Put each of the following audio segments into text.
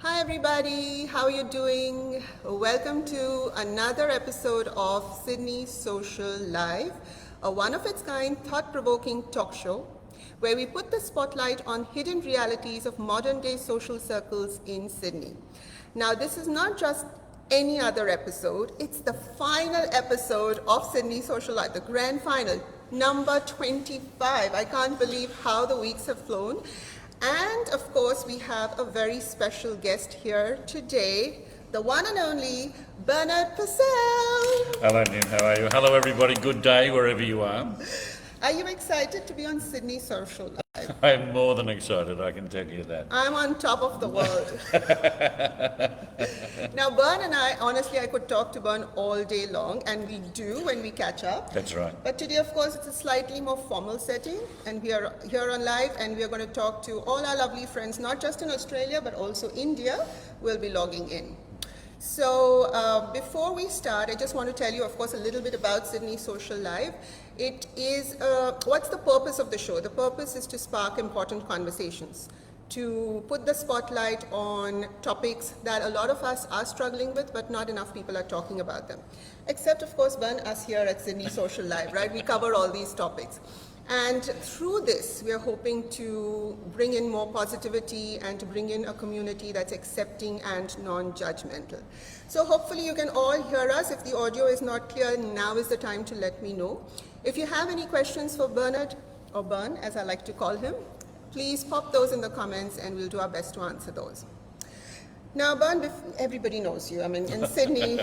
Hi everybody, how are you doing? Welcome to another episode of Sydney Social Live, a one-of-its-kind, thought-provoking talk show where we put the spotlight on hidden realities of modern-day social circles in Sydney. Now, this is not just any other episode, it's the final episode of Sydney Social Live, the grand final, number 25. I can't believe how the weeks have flown. And of course, we have a very special guest here today, the one and only Bernard Purcell. Hello, Nim. How are you? Hello, everybody. Good day, wherever you are. Are you excited to be on Sydney Social Live? I am more than excited, I can tell you that. I'm on top of the world. Now, Bern and I, honestly, I could talk to Bern all day long, and we do when we catch up. That's right. But today, of course, it's a slightly more formal setting, and we are here on live, and we are going to talk to all our lovely friends, not just in Australia, but also India, will be logging in. So before we start, I just want to tell you, of course, a little bit about Sydney Social Live. It is, what's the purpose of the show? The purpose is to spark important conversations, to put the spotlight on topics that a lot of us are struggling with, but not enough people are talking about them. Except, of course, us here at Sydney Social Live, right? We cover all these topics. And through this, we are hoping to bring in more positivity and to bring in a community that's accepting and non-judgmental. So hopefully you can all hear us. If the audio is not clear, now is the time to let me know. If you have any questions for Bernard, or Bern, as I like to call him, please pop those in the comments and we'll do our best to answer those. Now, Bern, everybody knows you. I mean, in Sydney,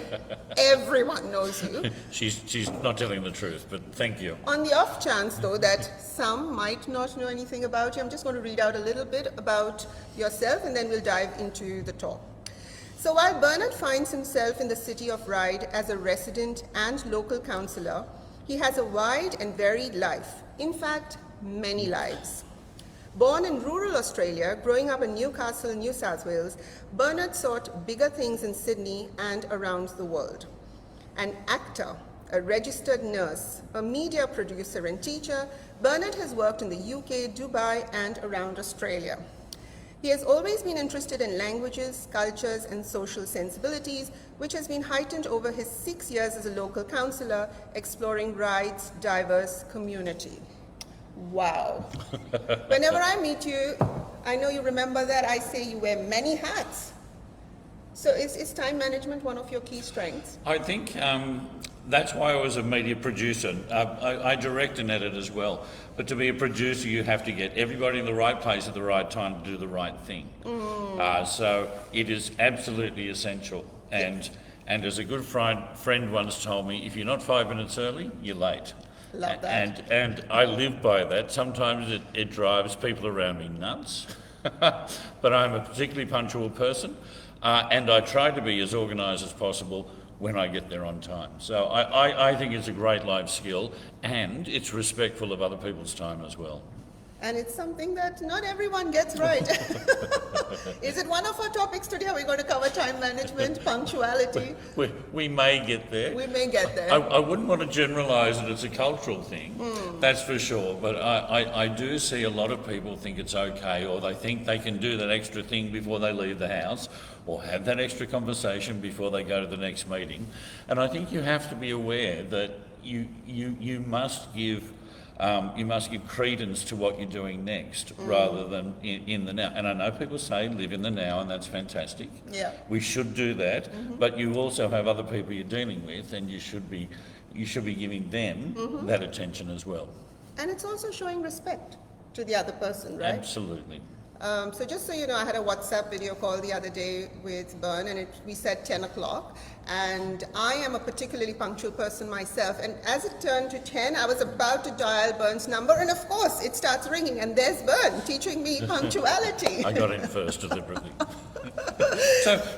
everyone knows you. She's not telling the truth, but thank you. On the off chance, though, that some might not know anything about you, I'm just going to read out a little bit about yourself and then we'll dive into the talk. So while Bernard finds himself in the city of Ryde as a resident and local councillor, he has a wide and varied life. In fact, many lives. Born in rural Australia, growing up in Newcastle, New South Wales, Bernard sought bigger things in Sydney and around the world. An actor, a registered nurse, a media producer and teacher, Bernard has worked in the UK, Dubai, and around Australia. He has always been interested in languages, cultures, and social sensibilities, which has been heightened over his 6 years as a local councillor, exploring Ryde's diverse community. Wow. Whenever I meet you, I know you remember that I say you wear many hats. So is time management one of your key strengths? I think that's why I was a media producer. I direct and edit as well. But to be a producer, you have to get everybody in the right place at the right time to do the right thing. So it is absolutely essential. And as a good friend once told me, if you're not 5 minutes early, you're late. Love that. And I live by that. Sometimes it drives people around me nuts, but I'm a particularly punctual person, and I try to be as organised as possible when I get there on time. So I think it's a great life skill, and it's respectful of other people's time as well. And it's something that not everyone gets right. Is it one of our topics today? Are we going to cover time management, punctuality? We may get there. We may get there. I wouldn't want to generalise that it's a cultural thing, that's for sure. But I do see a lot of people think it's okay, or they think they can do that extra thing before they leave the house, or have that extra conversation before they go to the next meeting. And I think you have to be aware that you must give credence to what you're doing next rather than in the now. And I know people say live in the now, and that's fantastic. Yeah. We should do that, but you also have other people you're dealing with, and you should be giving them that attention as well. And it's also showing respect to the other person, right? Absolutely. So just so you know, I had a WhatsApp video call the other day with Bern, and we said 10 o'clock. And I am a particularly punctual person myself. And as it turned to 10, I was about to dial Bern's number, and of course, it starts ringing. And there's Bern teaching me punctuality. I got in first deliberately.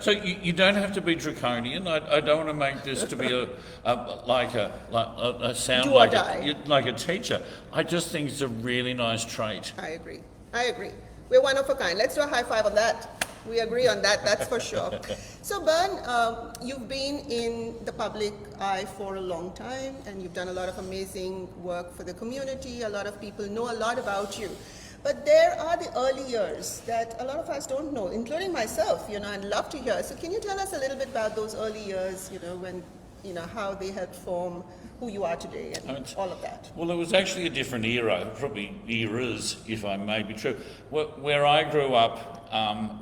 So you don't have to be draconian. I don't want to make this to be a sound like a teacher. I just think it's a really nice trait. I agree. We're one of a kind. Let's do a high five on that. We agree on that, that's for sure. So Bern, you've been in the public eye for a long time, and you've done a lot of amazing work for the community. A lot of people know a lot about you. But there are the early years that a lot of us don't know, including myself, I'd love to hear. So can you tell us a little bit about those early years, when, how they helped form who you are today and all of that? Well, it was actually a different era, probably eras, if I may be true. Where I grew up,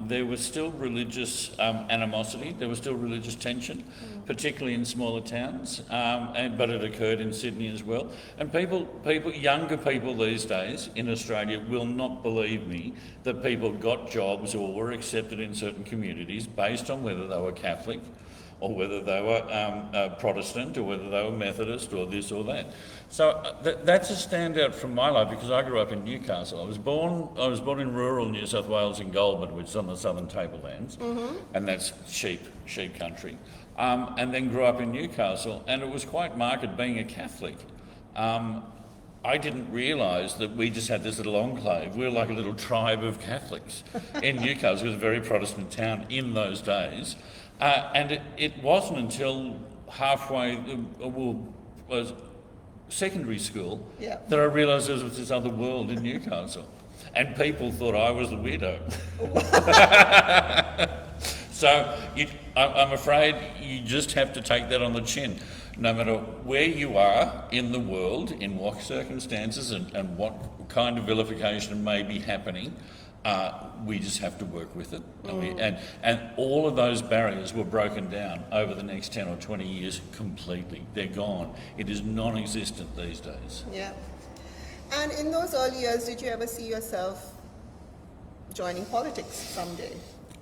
there was still religious animosity, there was still religious tension, particularly in smaller towns, but it occurred in Sydney as well. And younger people these days in Australia will not believe me that people got jobs or were accepted in certain communities based on whether they were Catholic, or whether they were Protestant, or whether they were Methodist, or this or that. So that's a standout from my life, because I grew up in Newcastle. I was born in rural New South Wales in Goulburn, which is on the southern tablelands, and that's sheep country. And then grew up in Newcastle, and it was quite marked being a Catholic. I didn't realise that we just had this little enclave. We were like a little tribe of Catholics in Newcastle. It was a very Protestant town in those days. And it wasn't until halfway, secondary school, that I realised there was this other world in Newcastle. And people thought I was the weirdo. So I'm afraid you just have to take that on the chin. No matter where you are in the world, in what circumstances and what kind of vilification may be happening, we just have to work with it. And all of those barriers were broken down over the next 10 or 20 years completely. They're gone. It is non-existent these days. Yeah. And in those early years, did you ever see yourself joining politics someday?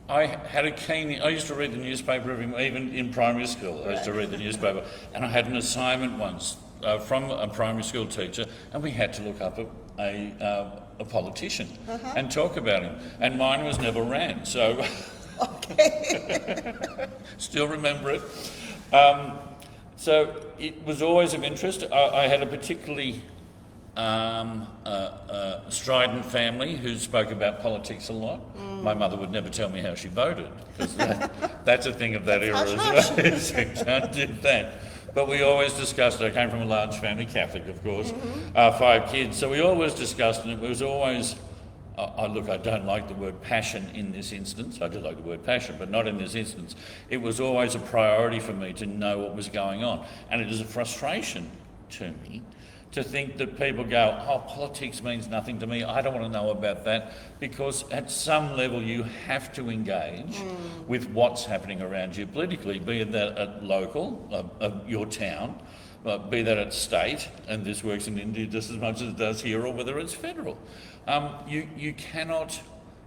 I had I used to read the newspaper even in primary school. I used to read the newspaper, and I had an assignment once from a primary school teacher, and we had to look up a politician and talk about him. And mine was never ran, so okay. Still remember it. So it was always of interest. I had a particularly strident family who spoke about politics a lot. My mother would never tell me how she voted, because that's a thing of that era as well. So can't do that. But we always discussed it. I came from a large family, Catholic of course, 5 kids, so we always discussed, and it was always, I don't like the word passion in this instance. I do like the word passion, but not in this instance. It was always a priority for me to know what was going on. And it is a frustration to me to think that people go, politics means nothing to me, I don't want to know about that, because at some level you have to engage with what's happening around you politically, be that at local, your town, be that at state, and this works in India just as much as it does here, or whether it's federal. You cannot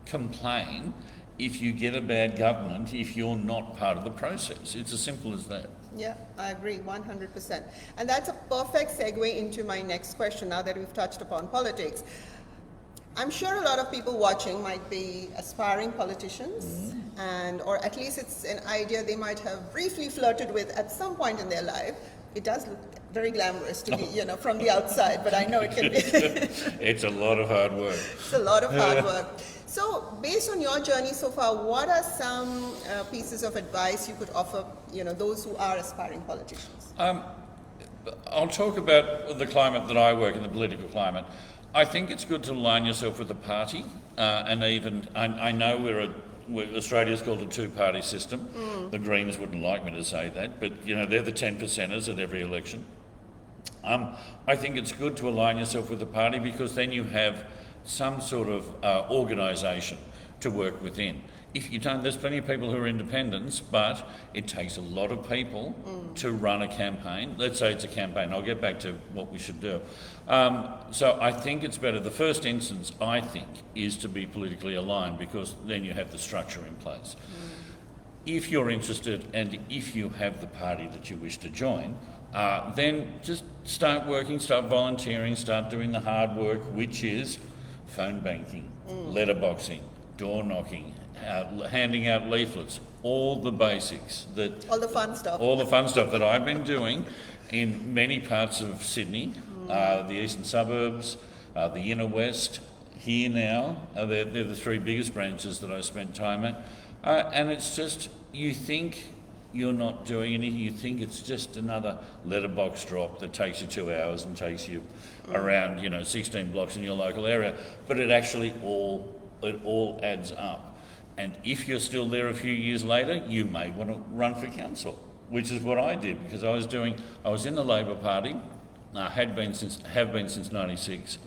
complain if you get a bad government if you're not part of the process. It's as simple as that. Yeah, I agree 100%. And that's a perfect segue into my next question now that we've touched upon politics. I'm sure a lot of people watching might be aspiring politicians, or at least it's an idea they might have briefly flirted with at some point in their life. It does look very glamorous to me, from the outside, but I know it can be. It's a lot of hard work. It's a lot of hard work. So, based on your journey so far, what are some pieces of advice you could offer, those who are aspiring politicians? I'll talk about the climate that I work in, the political climate. I think it's good to align yourself with the party, and even I know Australia's called a 2-party system. The Greens wouldn't like me to say that, but they're the 10%ers at every election. I think it's good to align yourself with the party, because then you have some sort of organisation to work within. If you don't, there's plenty of people who are independents, but it takes a lot of people to run a campaign. Let's say it's a campaign. I'll get back to what we should do. So I think it's better. The first instance, I think, is to be politically aligned, because then you have the structure in place. If you're interested and if you have the party that you wish to join, then just start working, start volunteering, start doing the hard work, which is phone banking, letterboxing, door knocking, handing out leaflets, all the basics all the fun stuff that I've been doing in many parts of Sydney, the eastern suburbs, the inner west. Here now, they're the 3 biggest branches that I spent time at, and it's just, you think you're not doing anything. You think it's just another letterbox drop that takes you 2 hours and takes you around, 16 blocks in your local area. But it actually all adds up. And if you're still there a few years later, you may want to run for council, which is what I did, because I was in the Labor Party, have been since '96,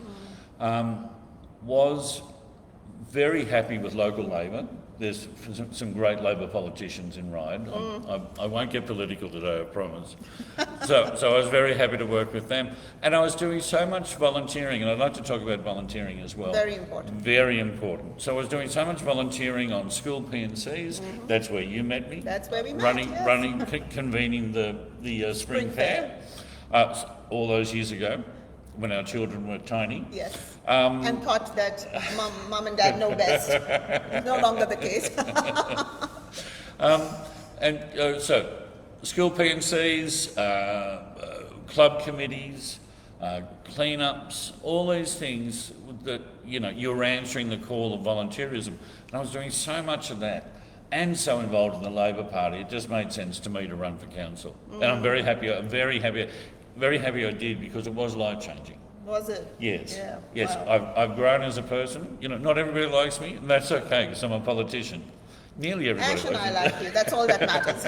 was very happy with local Labor. There's some great Labor politicians in Ryde. I won't get political today, I promise. So I was very happy to work with them. And I was doing so much volunteering, and I'd like to talk about volunteering as well. Very important. Very important. So I was doing so much volunteering on school P&Cs. That's where you met me. That's where we met, Convening the spring fair. All those years ago, when our children were tiny. Yes. And thought that mum and dad know best. No longer the case. So, school P&Cs, club committees, cleanups, all these things that, you're answering the call of volunteerism. And I was doing so much of that and so involved in the Labor Party, it just made sense to me to run for council. And I'm very happy I did, because it was life-changing. Was it? Yes. Yeah. Yes. Wow. I've grown as a person. Not everybody likes me, and that's okay, because I'm a politician. Nearly everybody Ash and likes I me. like you. That's all that matters.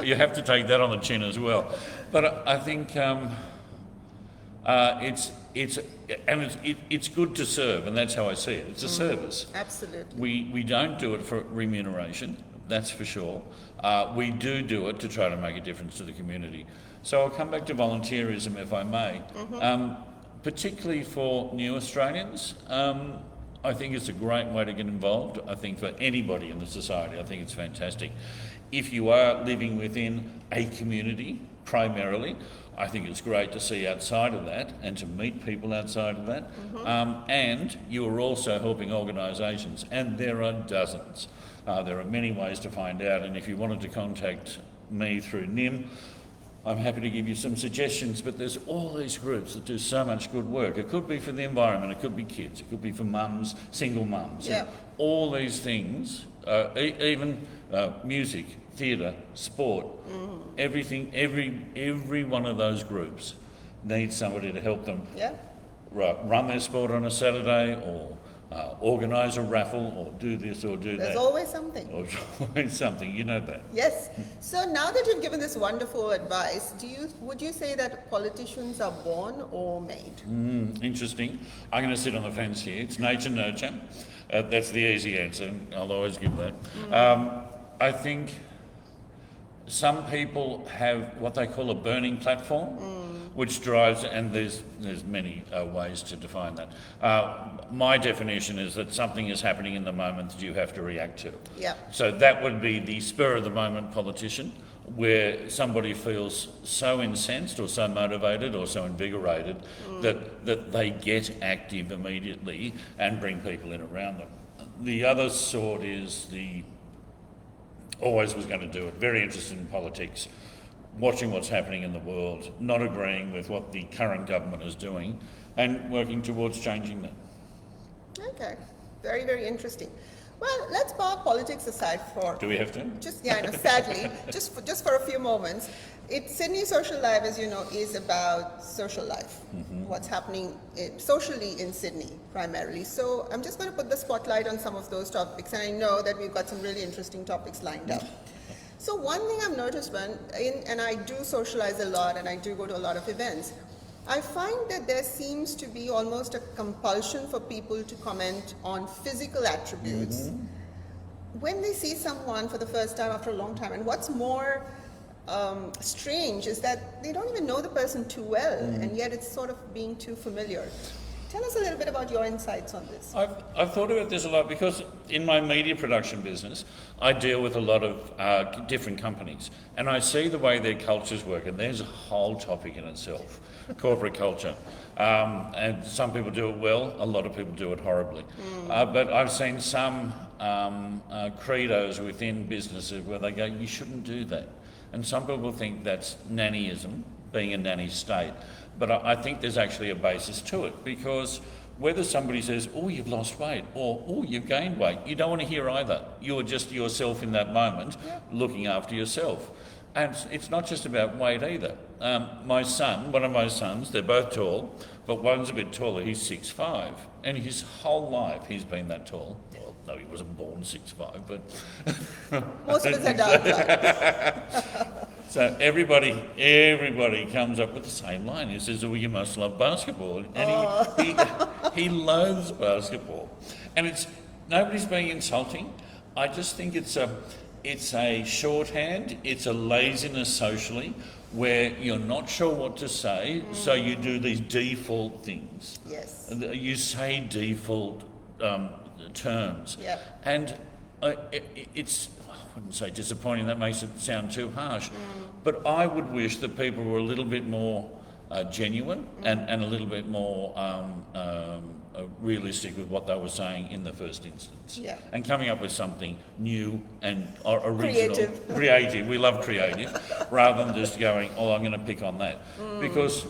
You have to take that on the chin as well. But I think it's good to serve, and that's how I see it. It's a service. Absolutely. We don't do it for remuneration, that's for sure. We do it to try to make a difference to the community. So I'll come back to volunteerism, if I may. Particularly for new Australians, I think it's a great way to get involved. I think for anybody in the society, I think it's fantastic. If you are living within a community, primarily, I think it's great to see outside of that and to meet people outside of that. And you are also helping organisations, and there are dozens. There are many ways to find out, and if you wanted to contact me through Nim, I'm happy to give you some suggestions, but there's all these groups that do so much good work. It could be for the environment, it could be kids, it could be for mums, single mums. Yeah. All these things, even music, theatre, sport, everything, every one of those groups needs somebody to help them run their sport on a Saturday, or organise a raffle, or do this or do that. There's always something. There's always something, you know that. Yes. So now that you've given this wonderful advice, would you say that politicians are born or made? Interesting. I'm going to sit on the fence here. It's nature, nurture. That's the easy answer, and I'll always give that. I think some people have what they call a burning platform, which drives, and there's many ways to define that. My definition is that something is happening in the moment that you have to react to. Yeah. So that would be the spur of the moment politician, where somebody feels so incensed or so motivated or so invigorated that they get active immediately and bring people in around them. The other sort is always was going to do it, very interested in politics, watching what's happening in the world, not agreeing with what the current government is doing, and working towards changing that. Okay. Very, very interesting. Well, let's park politics aside for... Do we have to? Sadly, just for a few moments. Sydney Social Life, as you know, is about social life, what's happening socially in Sydney, primarily. So I'm just going to put the spotlight on some of those topics, and I know that we've got some really interesting topics lined up. So one thing I've noticed and I do socialize a lot, and I do go to a lot of events, I find that there seems to be almost a compulsion for people to comment on physical attributes when they see someone for the first time after a long time. And what's more strange is that they don't even know the person too well, and yet it's sort of being too familiar. Tell us a little bit about your insights on this. I've thought about this a lot, because in my media production business, I deal with a lot of different companies, and I see the way their cultures work, and there's a whole topic in itself, corporate culture. And some people do it well, a lot of people do it horribly. But I've seen some credos within businesses where they go, you shouldn't do that. And some people think that's nannyism, being a nanny state. But I think there's actually a basis to it, because whether somebody says, oh, you've lost weight, or oh, you've gained weight, you don't want to hear either. You're just yourself in that moment, looking after yourself. And it's not just about weight either. My son, one of my sons, they're both tall, but one's a bit taller, he's 6'5", and his whole life he's been that tall. Well, no, he wasn't born 6'5", but... Most of us are dark. So everybody comes up with the same line. He says, oh, you must love basketball. And he loathes basketball. And it's, nobody's being insulting. I just think it's a shorthand, it's a laziness socially, where you're not sure what to say, so you do these default things. Yes. You say default terms. Yeah. And it's, I wouldn't say disappointing, that makes it sound too harsh, but I would wish that people were a little bit more genuine and a little bit more realistic with what they were saying in the first instance. Yeah. And coming up with something new and original. Creative. We love creative, rather than just going, oh, I'm going to pick on that. Because,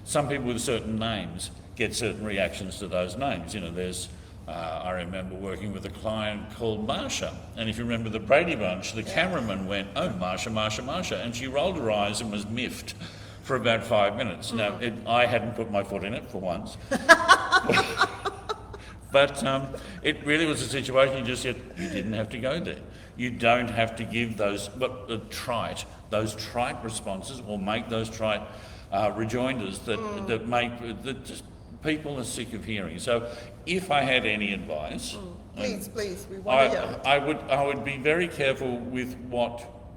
some people with certain names get certain reactions to those names. There's... I remember working with a client called Marsha, and if you remember the Brady Bunch, the cameraman went, oh, Marsha, Marsha, Marsha, and she rolled her eyes and was miffed for about 5 minutes. Now, I hadn't put my foot in it for once. But it really was a situation you just said, you didn't have to go there. You don't have to give those trite responses, or make those trite rejoinders that just people are sick of hearing. So if I had any advice... Please, we want to hear it. I would be very careful with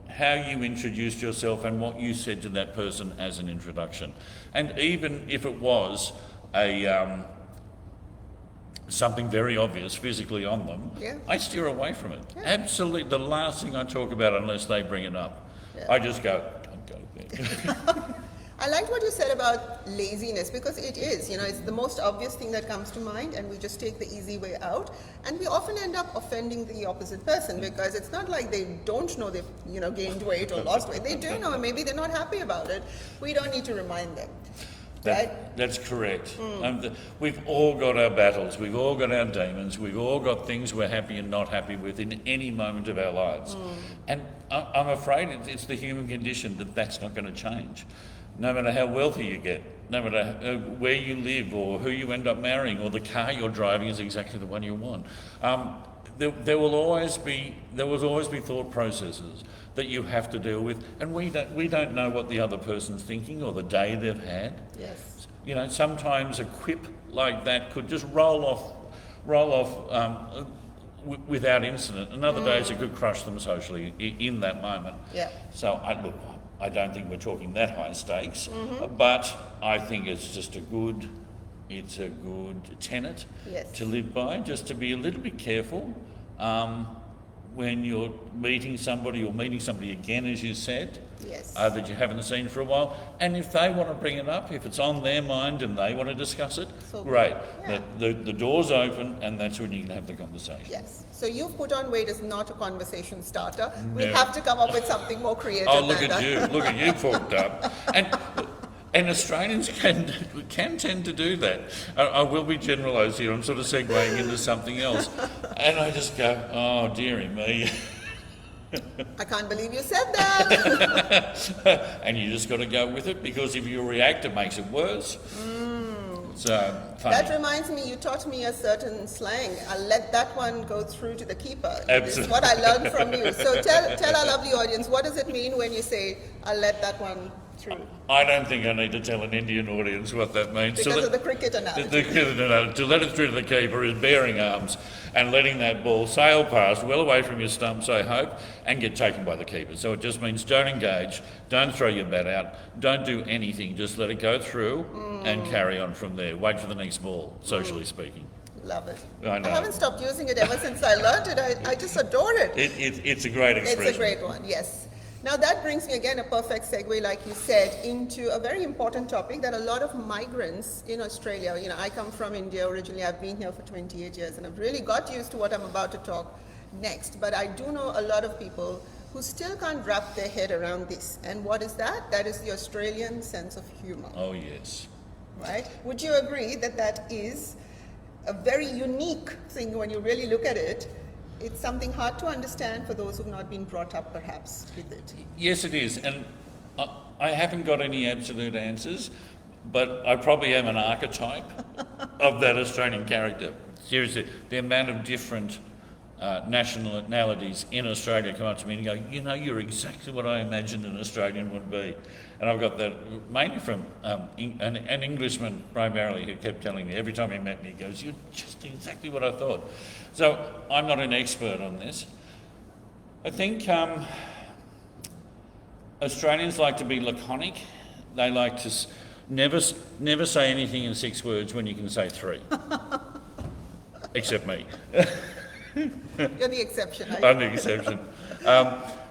how you introduced yourself and what you said to that person as an introduction. And even if it was something very obvious physically on them, I steer away from it. Yeah. Absolutely, the last thing I talk about unless they bring it up. Yeah. I just go, don't go there. I liked what you said about laziness, because it is, it's the most obvious thing that comes to mind, and we just take the easy way out, and we often end up offending the opposite person, because it's not like they don't know they've gained weight or lost weight. They do know, and maybe they're not happy about it. We don't need to remind them. Right? That's correct. We've all got our battles, we've all got our demons, we've all got things we're happy and not happy with in any moment of our lives. And I'm afraid it's the human condition that's not going to change. No matter how wealthy you get, no matter where you live or who you end up marrying or the car you're driving is exactly the one you want. There will always be thought processes that you have to deal with, and we don't know what the other person's thinking or the day they've had. Yes. Sometimes a quip like that could just roll off without incident, and other days it could crush them socially in that moment. Yeah. So I don't think we're talking that high stakes, but I think it's just a good tenet to live by, just to be a little bit careful when you're meeting somebody, or meeting somebody again, as you said, that you haven't seen for a while. And if they want to bring it up, if it's on their mind and they want to discuss it, great. Yeah. The door's open, and that's when you can have the conversation. Yes. So you've put on weight is not a conversation starter. No. We have to come up with something more creative. Oh, look at you! Look at you, forked up. And Australians can tend to do that. I will be generalised here. I'm sort of segueing into something else. And I just go, oh, dearie me. I can't believe you said that. And you just got to go with it, because if you react, it makes it worse. So, funny. That reminds me, you taught me a certain slang. I'll let that one go through to the keeper. Absolutely. This is what I learned from you. So tell our lovely audience, what does it mean when you say, I'll let that one through? I don't think I need to tell an Indian audience what that means. Because of the cricket analogy. The cricket analogy. To let it through to the keeper is bearing arms and letting that ball sail past, well away from your stumps, I hope, and get taken by the keeper. So it just means don't engage, don't throw your bat out, don't do anything, just let it go through and carry on from there. Wait for the next ball, socially speaking. Love it. I know. I haven't stopped using it ever since I learned it. I just adore it. It's a great expression. It's a great one, yes. Now that brings me again, a perfect segue, like you said, into a very important topic that a lot of migrants in Australia, I come from India originally, I've been here for 28 years, and I've really got used to what I'm about to talk next. But I do know a lot of people who still can't wrap their head around this. And what is that? That is the Australian sense of humor. Oh, yes. right? Would you agree that that is a very unique thing when you really look at it? It's something hard to understand for those who've not been brought up, perhaps, with it. Yes, it is, and I haven't got any absolute answers, but I probably am an archetype of that Australian character. Seriously, the amount of different nationalities in Australia come up to me and go, you know, you're exactly what I imagined an Australian would be. And I've got that mainly from an Englishman primarily, who kept telling me every time he met me, he goes, you're just exactly what I thought. So I'm not an expert on this. I think Australians like to be laconic. They like to never say anything in 6 words when you can say 3. Except me. You're the exception. I'm the exception.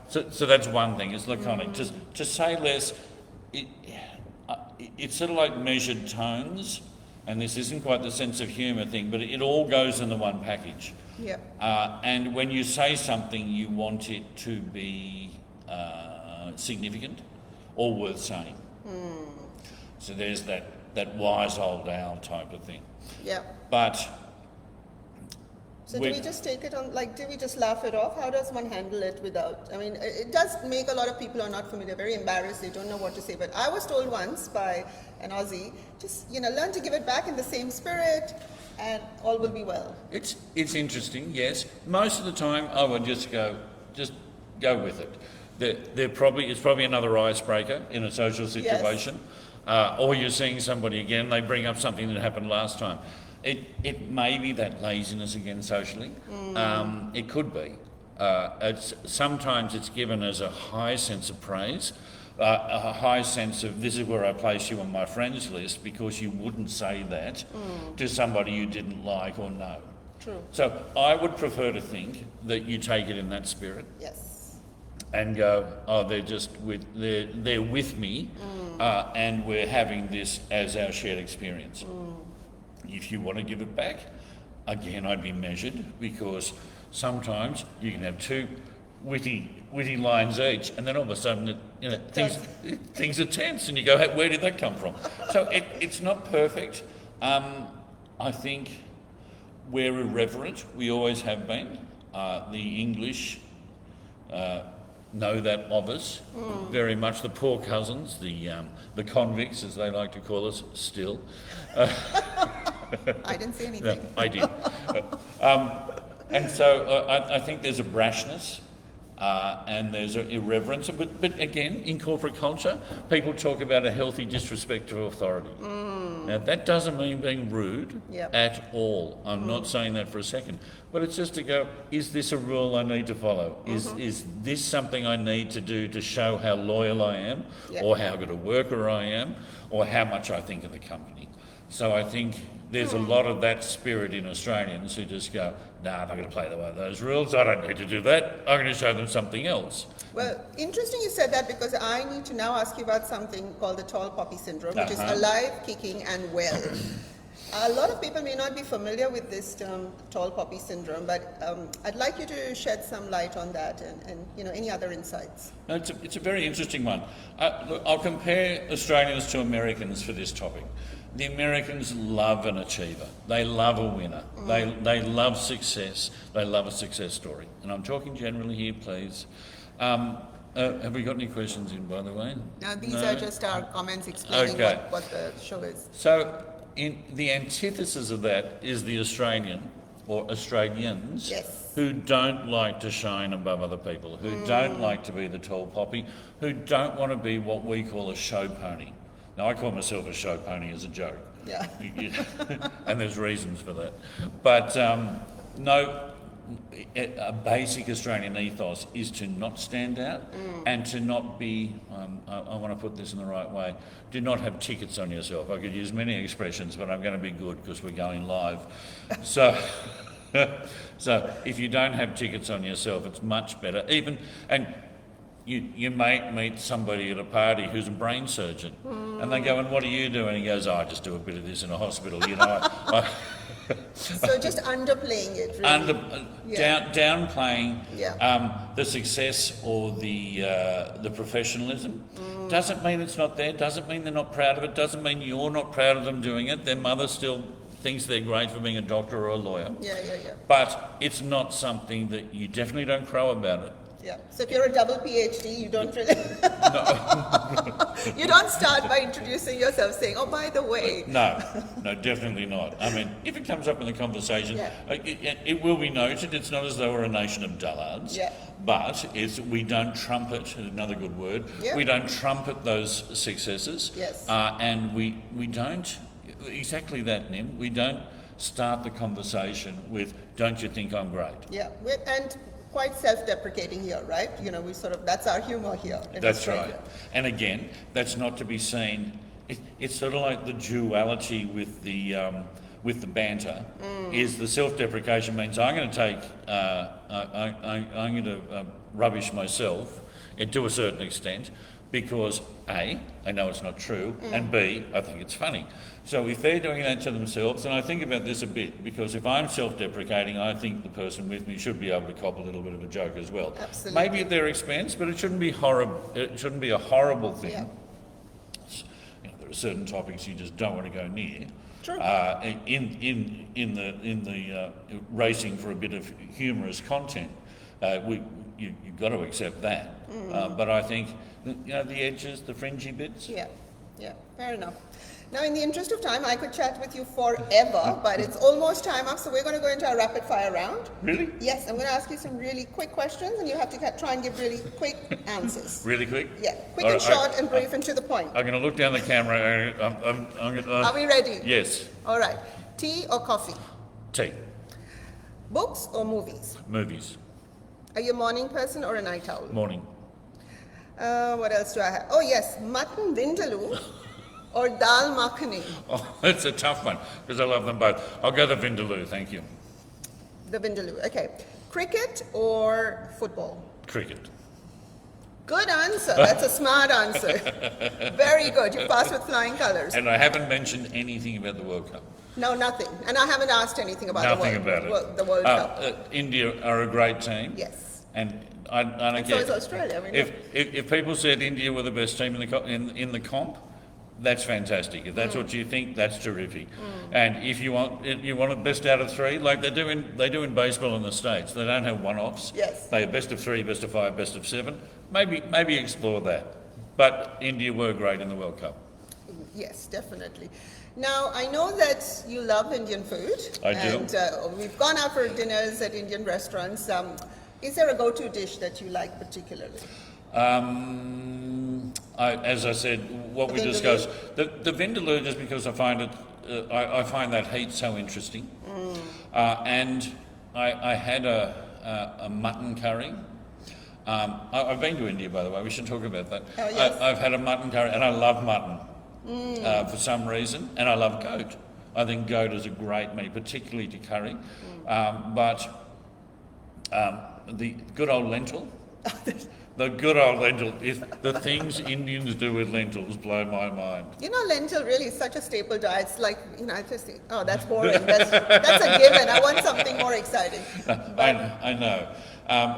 So that's one thing, is laconic. Just to say less, it's sort of like measured tones, and this isn't quite the sense of humour thing, but it all goes in the one package. Yeah. And when you say something, you want it to be significant or worth saying. So there's that wise old owl type of thing. Yeah. But so do we just take it on, like, do we just laugh it off? How does one handle it without, I mean, it does make a lot of people who are not familiar very embarrassed. They don't know what to say. But I was told once by an Aussie, just, learn to give it back in the same spirit and all will be well. It's interesting, yes. Most of the time I would just go with it. It's probably another icebreaker in a social situation. Yes. Or you're seeing somebody again, they bring up something that happened last time. It may be that laziness again socially. It could be. Sometimes it's given as a high sense of praise, a high sense of this is where I place you on my friends list, because you wouldn't say that to somebody you didn't like or know. True. So I would prefer to think that you take it in that spirit. Yes. And go, oh, they're with me, and we're having this as our shared experience. If you want to give it back, again, I'd be measured, because sometimes you can have 2 witty lines each, and then all of a sudden, things are tense, and you go, hey, where did that come from? So it's not perfect. I think we're irreverent. We always have been. The English know that of us very much. The poor cousins, the convicts, as they like to call us, still. I didn't say anything. No, I did. And so I think there's a brashness and there's an irreverence. But again, in corporate culture, people talk about a healthy disrespect to authority. Now, that doesn't mean being rude at all. I'm not saying that for a second. But it's just to go, is this a rule I need to follow? Is this something I need to do to show how loyal I am, or how good a worker I am, or how much I think of the company? So I think there's a lot of that spirit in Australians who just go, nah, I'm not going to play by those rules. I don't need to do that. I'm going to show them something else. Well, interesting you said that, because I need to now ask you about something called the tall poppy syndrome, which is alive, kicking, and well. A lot of people may not be familiar with this term, tall poppy syndrome, but I'd like you to shed some light on that and any other insights. No, it's a very interesting one. Look, I'll compare Australians to Americans for this topic. The Americans love an achiever. They love a winner. They love success. They love a success story. And I'm talking generally here, please. Have we got any questions in, by the way? No, these are just our comments explaining what the show is. So, the antithesis of that is the Australian, or Australians, who don't like to shine above other people, who don't like to be the tall poppy, who don't want to be what we call a show pony. Now, I call myself a show pony as a joke. Yeah. And there's reasons for that. But no, a basic Australian ethos is to not stand out and to not be, I want to put this in the right way, do not have tickets on yourself. I could use many expressions, but I'm going to be good because we're going live. So if you don't have tickets on yourself, it's much better. You may meet somebody at a party who's a brain surgeon, and they go, and what do you do? And he goes, I just do a bit of this in a hospital, So just underplaying it, really. Downplaying the success or the professionalism doesn't mean it's not there, doesn't mean they're not proud of it, doesn't mean you're not proud of them doing it. Their mother still thinks they're great for being a doctor or a lawyer. Yeah. But it's not something that you definitely don't crow about it. Yeah. So if you're a double PhD, you don't really... You don't start by introducing yourself saying, oh, by the way... No, definitely not. I mean, if it comes up in the conversation, it will be noted. It's not as though we're a nation of dullards, but we don't trumpet, another good word, we don't trumpet those successes. Yes. And we don't, exactly that, Nim, we don't start the conversation with, don't you think I'm great? Yeah, and quite self-deprecating here, right? You know, that's our humor here. That's right. And again, that's not to be seen, it's sort of like the duality with the banter, is the self-deprecation means I'm going to take, I'm going to rubbish myself to a certain extent, because A, I know it's not true, and B, I think it's funny. So if they're doing that to themselves, and I think about this a bit, because if I'm self-deprecating, I think the person with me should be able to cop a little bit of a joke as well. Absolutely. Maybe at their expense, but it shouldn't be horrible. It shouldn't be a horrible thing. Yeah. You know, there are certain topics you just don't want to go near. True. In the racing for a bit of humorous content, you've got to accept that. But I think, you know, the edges, the fringy bits. Yeah, fair enough. Now, in the interest of time, I could chat with you forever, but it's almost time up, so we're going to go into our rapid fire round. Really? Yes, I'm going to ask you some really quick questions, and you have to try and give really quick answers. Really quick? Yeah, quick and short and brief and to the point. I'm going to look down the camera. Are we ready? Yes. All right. Tea or coffee? Tea. Books or movies? Movies. Are you a morning person or a night owl? Morning. What else do I have? Oh, yes, mutton vindaloo or dal makhani? Oh, that's a tough one, because I love them both. I'll go the vindaloo, thank you. The vindaloo, okay. Cricket or football? Cricket. Good answer. That's a smart answer. Very good. You passed with flying colours. And I haven't mentioned anything about the World Cup. No, nothing. And I haven't asked anything about the World Cup. India are a great team. Yes. And I don't and get. So is Australia. I mean, if people said India were the best team in the comp, that's fantastic. If that's what you think, that's terrific. And if you want the best out of three, like they do in baseball in the States, they don't have one-offs. Yes. They have best of three, best of five, best of seven. Maybe explore that. But India were great in the World Cup. Yes, definitely. Now, I know that you love Indian food. I do. And we've gone out for dinners at Indian restaurants. Is there a go-to dish that you like particularly? As I said, what we discussed, the vindaloo, just because I find it, I find that heat so interesting. And I had a mutton curry. I've been to India, by the way. We should talk about that. Oh, yes. I've had a mutton curry, and I love mutton for some reason, and I love goat. I think goat is a great meat, particularly to curry. But the good old lentil. The good old lentil, the things Indians do with lentils blow my mind. You know, lentil really is such a staple diet. It's like, you know, I just think, oh, that's boring. That's a given. I want something more exciting. I know.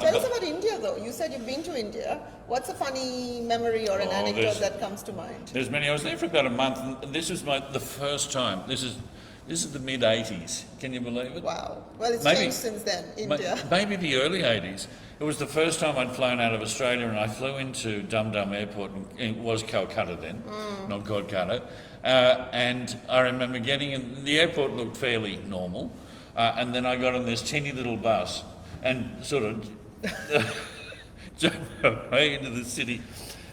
Tell us about India, though. You said you've been to India. What's a funny memory or an anecdote that comes to mind? There's many. I was there for about a month, and this was the first time. This is the mid-'80s. Can you believe it? Wow. Well, it's changed since then, India. Maybe the early 80s. It was the first time I'd flown out of Australia, and I flew into Dum Dum Airport, and it was Calcutta then, not Kolkata. And I remember getting in, the airport looked fairly normal, and then I got on this teeny little bus and sort of jumped away into the city,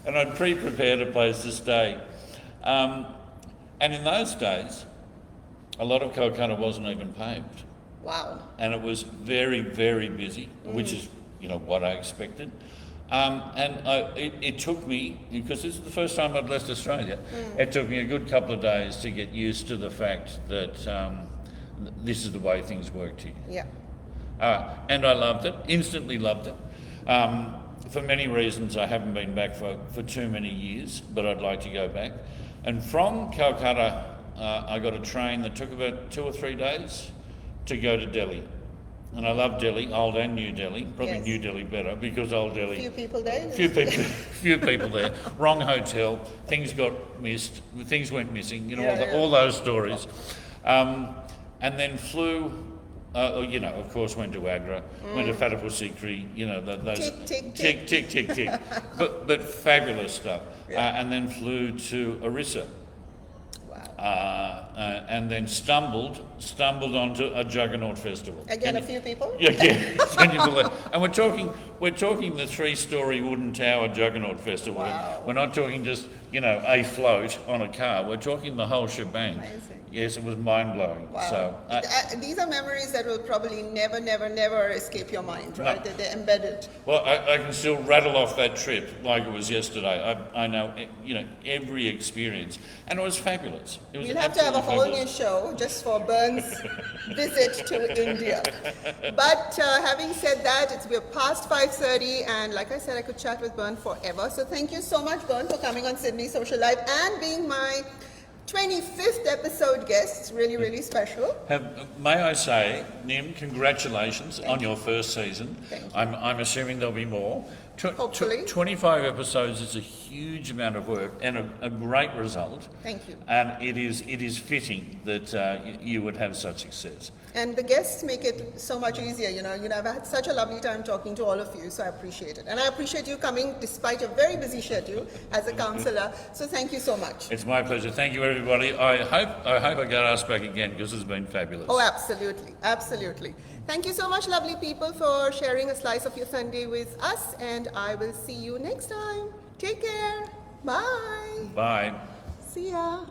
and I'd pre-prepared a place to stay. And in those days, a lot of Calcutta wasn't even paved. Wow. And it was very, very busy, which is, you know, what I expected. It took me, because this is the first time I'd left Australia, it took me a good couple of days to get used to the fact that this is the way things worked here. Yeah. And I loved it, instantly loved it. For many reasons, I haven't been back for too many years, but I'd like to go back. And from Calcutta, I got a train that took about 2 or 3 days to go to Delhi. And I love Delhi, old and new Delhi. Probably Yes. New Delhi better because old Delhi. Few people there. Few people there. Wrong hotel. Things got missed. Things went missing. You know, Yeah, all those stories. And then flew. You know, of course, went to Agra, went to Fatehpur Sikri. You know, those tick. But fabulous stuff. Yeah. And then flew to Orissa. Wow. And then stumbled onto a Juggernaut festival. Again, a few people. Yeah. Can you believe? And we're talking the 3-story wooden tower Juggernaut festival. Wow. We're not talking just, you know, a float on a car. We're talking the whole shebang. Amazing. Yes, it was mind blowing. Wow. So These are memories that will probably never escape your mind, right? No. They're embedded. well, I can still rattle off that trip like it was yesterday. I know, you know, every experience, and it was fabulous. It was We'll have to have a absolutely whole fabulous. new show just for Bern's visit to India. But having said that, we're past 5:30, and like I said, I could chat with Bern forever. So thank you so much, Bern, for coming on Sydney Social Life and being my 25th episode guest. It's really special. May I say, Nim, congratulations on your first season. Thank you. I'm assuming there'll be more. Hopefully. 25 episodes is a huge amount of work and a great result. Thank you. And it is fitting that you would have such success. And the guests make it so much easier, you know. I've had such a lovely time talking to all of you, so I appreciate it. And I appreciate you coming despite your very busy schedule as a counsellor. So thank you so much. It's my pleasure. Thank you, everybody. I hope I get asked back again because it's been fabulous. Oh, absolutely. Thank you so much, lovely people, for sharing a slice of your Sunday with us. And I will see you next time. Take care. Bye. Bye. See ya.